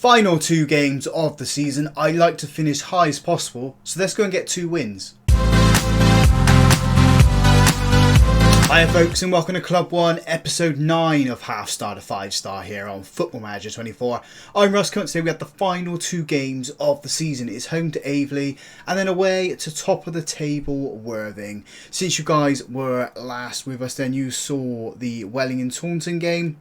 Final two games of the season. I like to finish high as possible, so let's go and get 2 wins. Hiya folks, and welcome to Club 1, episode 9 of Half Star to 5 Star here on Football Manager 24. I'm Russ. Today we have the final 2 games of the season. It's home to Aveley and then away to top of the table Worthing. Since you guys were last with us, then you saw the Welling and Taunton game.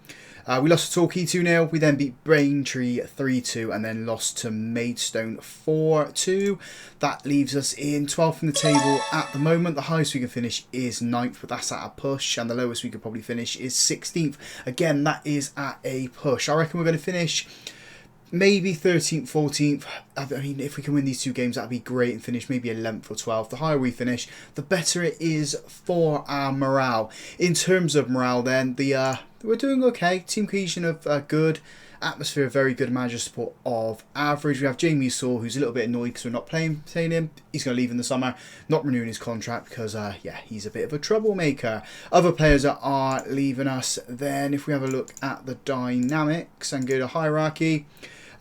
We lost to Torquay 2-0, we then beat Braintree 3-2 and then lost to Maidstone 4-2. That leaves us in 12th in the table at the moment. The highest we can finish is 9th, but that's at a push, and the lowest we could probably finish is 16th. Again, that is at a push. I reckon we're going to finish maybe 13th, 14th. I mean, if we can win these 2 games, that'd be great, and finish maybe 11th or 12th. The higher we finish, the better it is for our morale. In terms of morale then, we're doing okay. Team cohesion of good. Atmosphere very good. Manager support of average. We have Jamie Saw, who's a little bit annoyed because we're not playing him. He's going to leave in the summer, not renewing his contract because yeah, he's a bit of a troublemaker. Other players that are leaving us. Then if we have a look at the dynamics and go to hierarchy,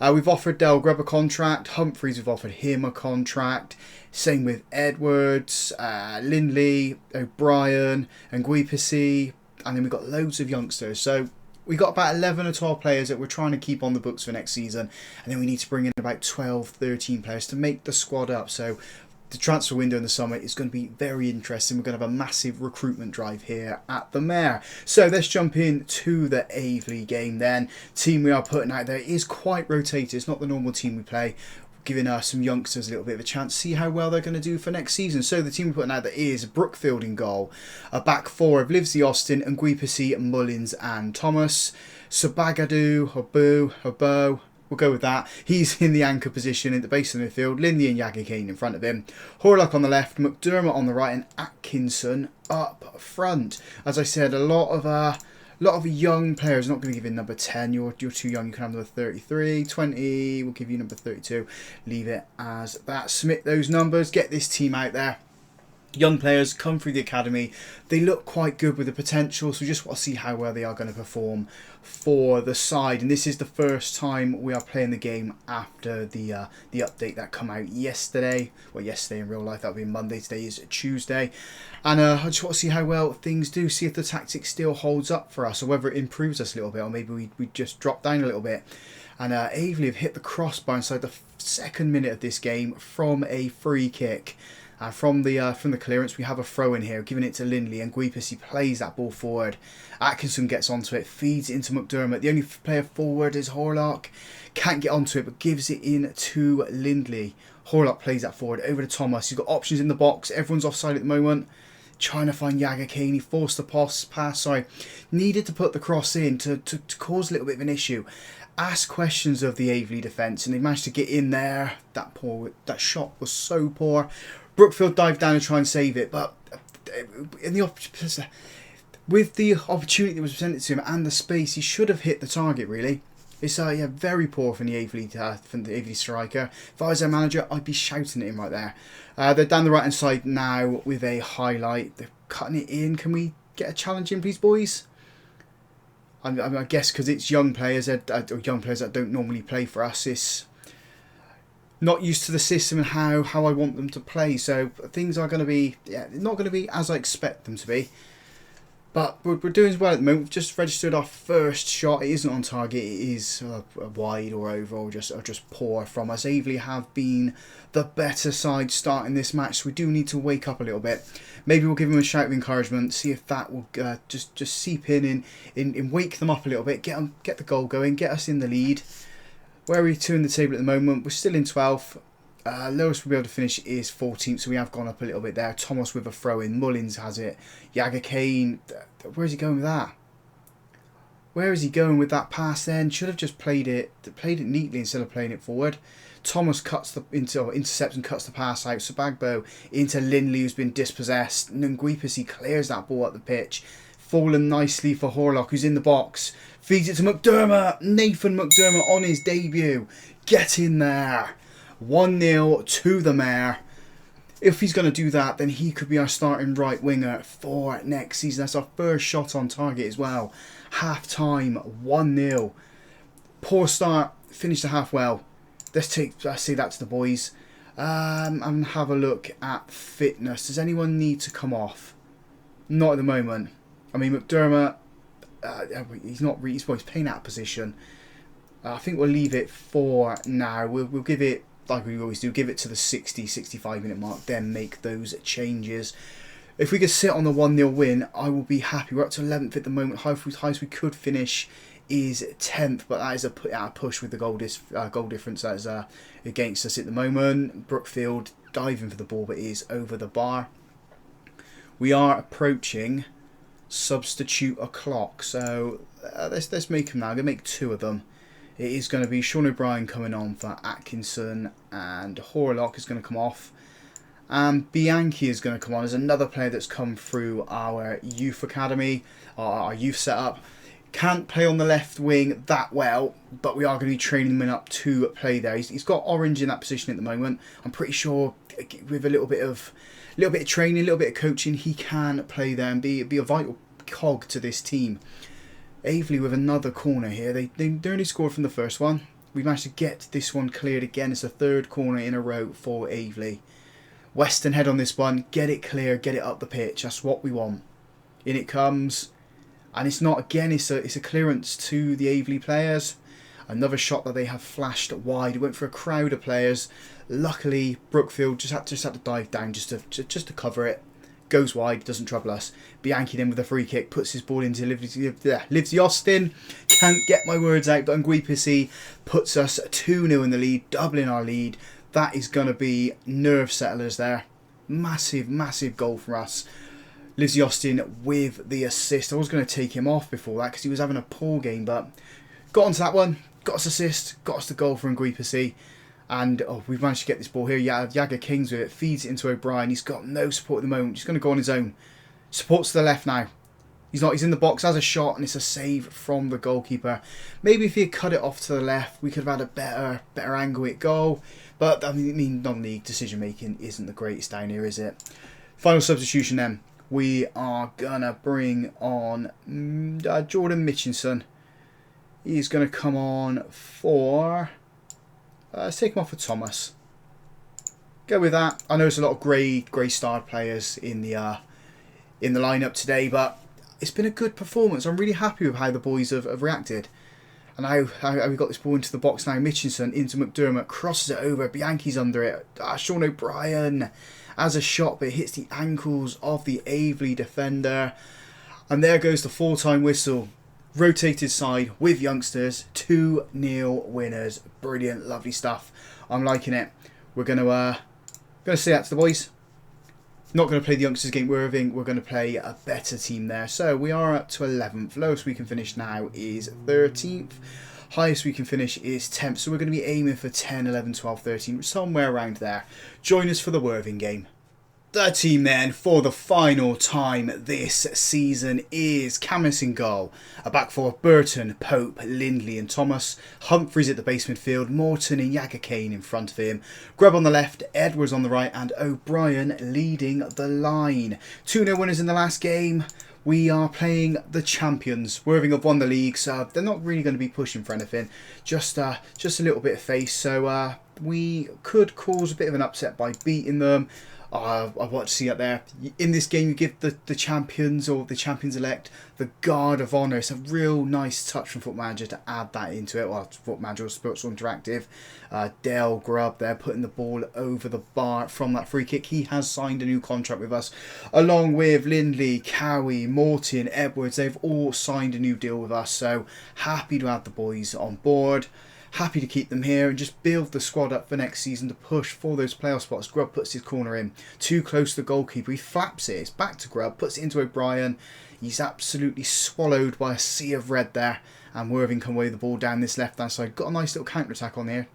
we've offered Del Grubb a contract. Humphreys, we've offered him a contract. Same with Edwards, Lindley, O'Brien, and Guipisi. And then we've got loads of youngsters. So we got about 11 or 12 players that we're trying to keep on the books for next season. And then we need to bring in about 12, 13 players to make the squad up. So the transfer window in the summer is going to be very interesting. We're going to have a massive recruitment drive here at the Mare. So let's jump into the Aveley game then. Team we are putting out there is quite rotated. It's not the normal team we play, giving some youngsters a little bit of a chance to see how well they're going to do for next season. So the team we're putting out there is Brookfield in goal, a back 4 of Livesey, Austin, and Guipisi, Mullins and Thomas. Sabagadu, Hobo, we'll go with that. He's in the anchor position in the base of the midfield. Lindley and Jagger Kane in front of him. Horlock on the left, McDermott on the right, and Atkinson up front. As I said, a lot of young players. Not going to give you number 10. You're too young. You can have number 33, 20. We'll give you number 32. Leave it as that. Submit those numbers. Get this team out there. Young players come through the academy. They look quite good with the potential, so we just want to see how well they are going to perform for the side. And this is the first time we are playing the game after the update that come out yesterday. Well, yesterday in real life, that would be Monday. Today is Tuesday. And I just want to see how well things do. See if the tactic still holds up for us, or whether it improves us a little bit, or maybe we just drop down a little bit. And Aveley have hit the crossbar inside the 2nd minute of this game from a free kick. From the clearance, we have a throw in here, giving it to Lindley, and Guipisi plays that ball forward. Atkinson gets onto it, feeds it into McDermott. The only player forward is Horlock. Can't get onto it, but gives it in to Lindley. Horlock plays that forward over to Thomas. He's got options in the box. Everyone's offside at the moment. Trying to find Jagger Kane. He forced the pass. Needed to put the cross in to cause a little bit of an issue. Ask questions of the Aveley defence, and they managed to get in there. That shot was so poor. Brookfield dived down and try and save it, but with the opportunity that was presented to him and the space, he should have hit the target. Really, it's yeah, very poor from the Aveley striker. If I was their manager, I'd be shouting at him right there. They're down the right hand side now with a highlight. They're cutting it in. Can we get a challenge in, please, boys? I guess because it's young players, young players that don't normally play for us. It's not used to the system and how I want them to play. So things are going to be not going to be as I expect them to be. But we're doing well at the moment. We've just registered our first shot. It isn't on target. It is wide or over or just poor from us. Aveley have been the better side starting this match, so we do need to wake up a little bit. Maybe we'll give them a shout of encouragement, see if that will just seep in wake them up a little bit, get the goal going, get us in the lead. Where are we 2 in the table at the moment? We're still in 12th. Lowest we'll be able to finish is 14th, so we have gone up a little bit there. Thomas with a throw in. Mullins has it. Jagger Kane. Where's he going with that? Where is he going with that pass then? Should have just played it neatly instead of playing it forward. Thomas intercepts and cuts the pass out. Sabagbo into Lindley, who's been dispossessed. Nguipisi clears that ball up the pitch. Fallen nicely for Horlock, who's in the box. Feeds it to McDermott. Nathan McDermott on his debut. Get in there. 1-0 to the Mare. If he's going to do that, then he could be our starting right winger for next season. That's our first shot on target as well. Half time, 1-0. Poor start finish the half well. Let's say that to the boys. And have a look at fitness. Does anyone need to come off? Not at the moment. I mean, McDermott, he's not really, he's playing out of position. I think we'll leave it for now. We'll give it, like we always do, give it to the 60-65 minute mark, then make those changes. If we could sit on the 1-0 win, I will be happy. We're up to 11th at the moment. Highest we could finish is 10th, but that is a push with the goal difference that is against us at the moment. Brookfield diving for the ball, but is over the bar. We are approaching substitute o'clock, so let's make them now. I'm going to make 2 of them. It is going to be Sean O'Brien coming on for Atkinson, and Horlock is going to come off. And Bianchi is going to come on as another player that's come through our youth academy, our youth setup. Can't play on the left wing that well, but we are going to be training him up to play there. He's got Orange in that position at the moment. I'm pretty sure with a little bit of training, a little bit of coaching, he can play there and be a vital cog to this team. Aveley with another corner here. They only scored from the first one. We managed to get this one cleared again. It's the 3rd corner in a row for Aveley. Weston head on this one. Get it clear. Get it up the pitch. That's what we want. In it comes. And it's not, again, it's a clearance to the Aveley players. Another shot that they have flashed wide. It went for a crowd of players. Luckily, Brookfield just had to dive down just to cover it. Goes wide, doesn't trouble us. Bianchi then with a free kick, puts his ball into Livesey Austin. Can't get my words out, but Nguipisi puts us 2-0 in the lead, doubling our lead. That is going to be nerve settlers there. Massive, massive goal for us. Livesey Austin with the assist. I was going to take him off before that because he was having a poor game, but got onto that one, got us assist, got us the goal for Nguipisi. And we've managed to get this ball here. Jagger Kings with it, feeds it into O'Brien. He's got no support at the moment. He's going to go on his own. Supports to the left now. He's in the box, has a shot, and it's a save from the goalkeeper. Maybe if he had cut it off to the left, we could have had a better angle at goal. But I mean, non-league decision making isn't the greatest down here, is it? Final substitution then. We are gonna bring on Jordan Mitchinson. He's gonna come on for. Let's take him off for Thomas. Go with that. I know there's a lot of grey starred players in the lineup today, but it's been a good performance. I'm really happy with how the boys have reacted. And how we got this ball into the box now. Mitchinson into McDermott, crosses it over. Bianchi's under it. Sean O'Brien has a shot, but it hits the ankles of the Aveley defender. And there goes the 4-time whistle. Rotated side with youngsters, 2-0 winners. Brilliant, lovely stuff. I'm liking it. We're gonna say that to the boys. Not going to play the youngsters game Worthing. We're going to play a better team there. So we are up to 11th. Lowest we can finish now is 13th. Highest we can finish is 10th. So we're going to be aiming for 10, 11, 12, 13, somewhere around there. Join us for the Worthing game. The team then for the final time this season is Camus in goal. A back four, Burton, Pope, Lindley and Thomas. Humphreys at the base midfield, Morton and Jagger Kane in front of him. Grubb on the left, Edwards on the right and O'Brien leading the line. 2-0 winners in the last game. We are playing the champions. Worthing have won the league, so they're not really going to be pushing for anything. Just a little bit of face, so we could cause a bit of an upset by beating them. I want to see it there. In this game, you give the champions or the champions-elect the guard of honour. It's a real nice touch from Football Manager to add that into it. Well, Football Manager or Sports Interactive. Dale Grubb there putting the ball over the bar from that free kick. He has signed a new contract with us. Along with Lindley, Cowie, Morton, Edwards. They've all signed a new deal with us. So happy to have the boys on board. Happy to keep them here and just build the squad up for next season to push for those playoff spots. Grubb puts his corner in. Too close to the goalkeeper. He flaps it. It's back to Grubb. Puts it into O'Brien. He's absolutely swallowed by a sea of red there. And Worthing can weigh the ball down this left-hand side. Got a nice little counter-attack on here.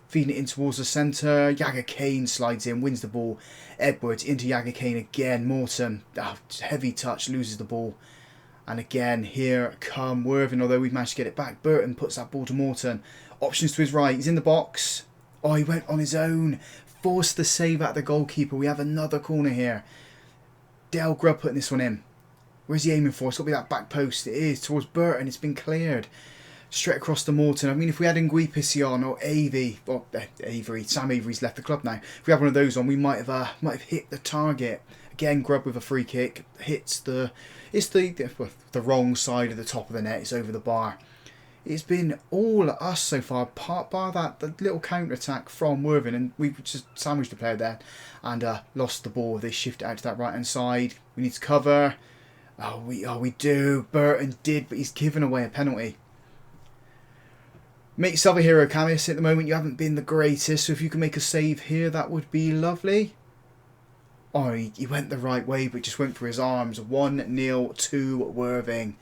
Feeding it in towards the centre. Jagger Kane slides in. Wins the ball. Edwards into Jagger Kane again. Morton. Heavy touch. Loses the ball. And again, here come Worthing, although we've managed to get it back. Burton puts that ball to Morton. Options to his right. He's in the box. Oh, he went on his own. Forced the save at the goalkeeper. We have another corner here. Dale Grubb putting this one in. Where's he aiming for? It's got to be that back post. It is. Towards Burton. It's been cleared. straight across the Morton. I mean, if we had Nguipisi on or Avery, Sam Avery's left the club now. If we had one of those on, we might have hit the target. Again, Grubb with a free kick hits the wrong side of the top of the net. It's over the bar. It's been all us so far, bar the little counter attack from Worthing, and we've just sandwiched the player there and lost the ball. They shift it out to that right hand side. We need to cover. We do. Burton did, but he's given away a penalty. Make yourself a hero, Camus. At the moment, you haven't been the greatest, so if you can make a save here, that would be lovely. Oh, he went the right way, but just went for his arms. 1-0 to Worthing.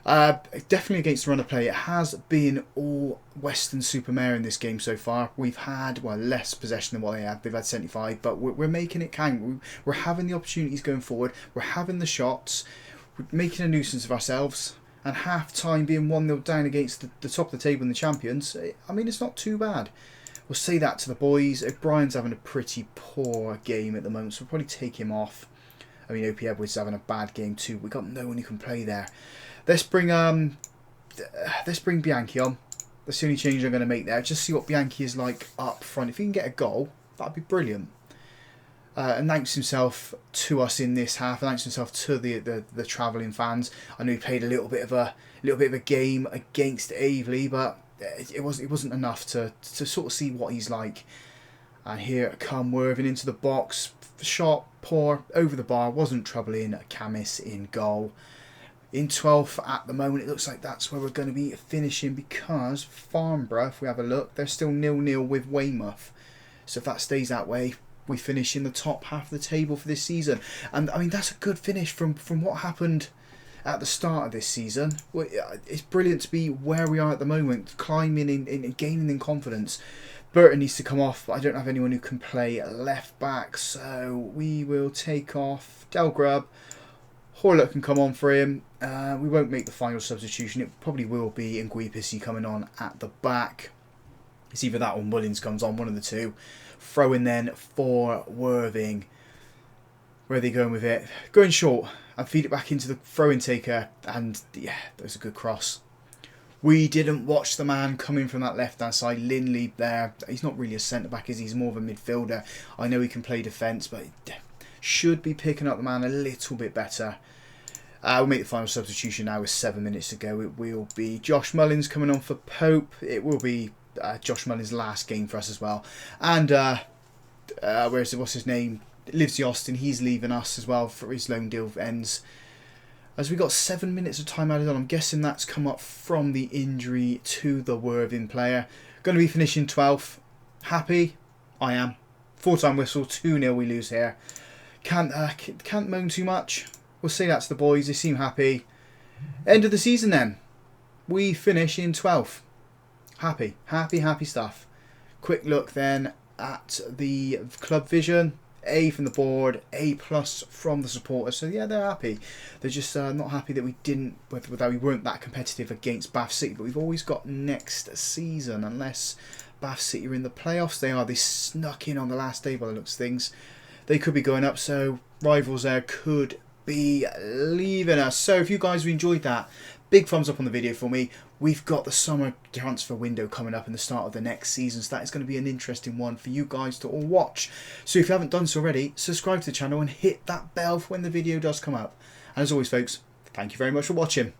Definitely against the run of play. It has been all Weston Super Mare in this game so far. We've had, well, less possession than what they have. They've had 75, but we're making it count. We're having the opportunities going forward. We're having the shots. We're making a nuisance of ourselves. And half-time being 1-0 down against the top of the table and the champions, I mean, it's not too bad. We'll say that to the boys. O'Brien's having a pretty poor game at the moment, so we'll probably take him off. I mean, OP Edwards is having a bad game too. We've got no one who can play there. Let's bring Bianchi on. That's the only change I'm going to make there. Just see what Bianchi is like up front. If he can get a goal, that'd be brilliant. Announced himself to us in this half. Announced himself to the travelling fans. I know he played a little bit of a game against Aveley, but it wasn't enough to sort of see what he's like. And here come Worthing into the box. Shot poor over the bar. Wasn't troubling. Camis in goal. In 12th at the moment, it looks like that's where we're going to be finishing, because Farnborough, if we have a look, they're still 0-0 with Weymouth. So if that stays that way, we finish in the top half of the table for this season. And I mean, that's a good finish from what happened at the start of this season. It's brilliant to be where we are at the moment, climbing and gaining in confidence. Burton needs to come off, but I don't have anyone who can play left back, so we will take off Del Grubb. Horlock can come on for him. We won't make the final substitution. It probably will be Nguipisi coming on at the back. It's either that or Mullins comes on, one of the two. Throw in then for Worthing. Where are they going with it? Going short and feed it back into the throw-in taker. And yeah, that was a good cross. We didn't watch the man coming from that left-hand side. Lindley there. He's not really a centre-back, is he? He's more of a midfielder. I know he can play defence, but should be picking up the man a little bit better. We'll make the final substitution now with 7 minutes to go. It will be Josh Mullins coming on for Pope. It will be Josh Mullins' last game for us as well. And what's his name? Livesey Austin. He's leaving us as well for his loan deal ends. As we got 7 minutes of time added on, I'm guessing that's come up from the injury to the Worthing player. Going to be finishing 12th. Happy? I am. 4-time whistle. 2-0 we lose here. Can't moan too much. We'll say that to the boys. They seem happy. End of the season then. We finish in 12th. Happy. Happy stuff. Quick look then at the club vision. A from the board, A+ from the supporters. So yeah, they're happy. They're just not happy that we weren't that competitive against Bath City. But we've always got next season, unless Bath City are in the playoffs. They snuck in on the last day by the looks of things. They could be going up, so rivals there could be leaving us. So if you guys have enjoyed that, big thumbs up on the video for me. We've got the summer transfer window coming up in the start of the next season, so that is going to be an interesting one for you guys to all watch. So if you haven't done so already, subscribe to the channel and hit that bell for when the video does come up. And as always folks, thank you very much for watching.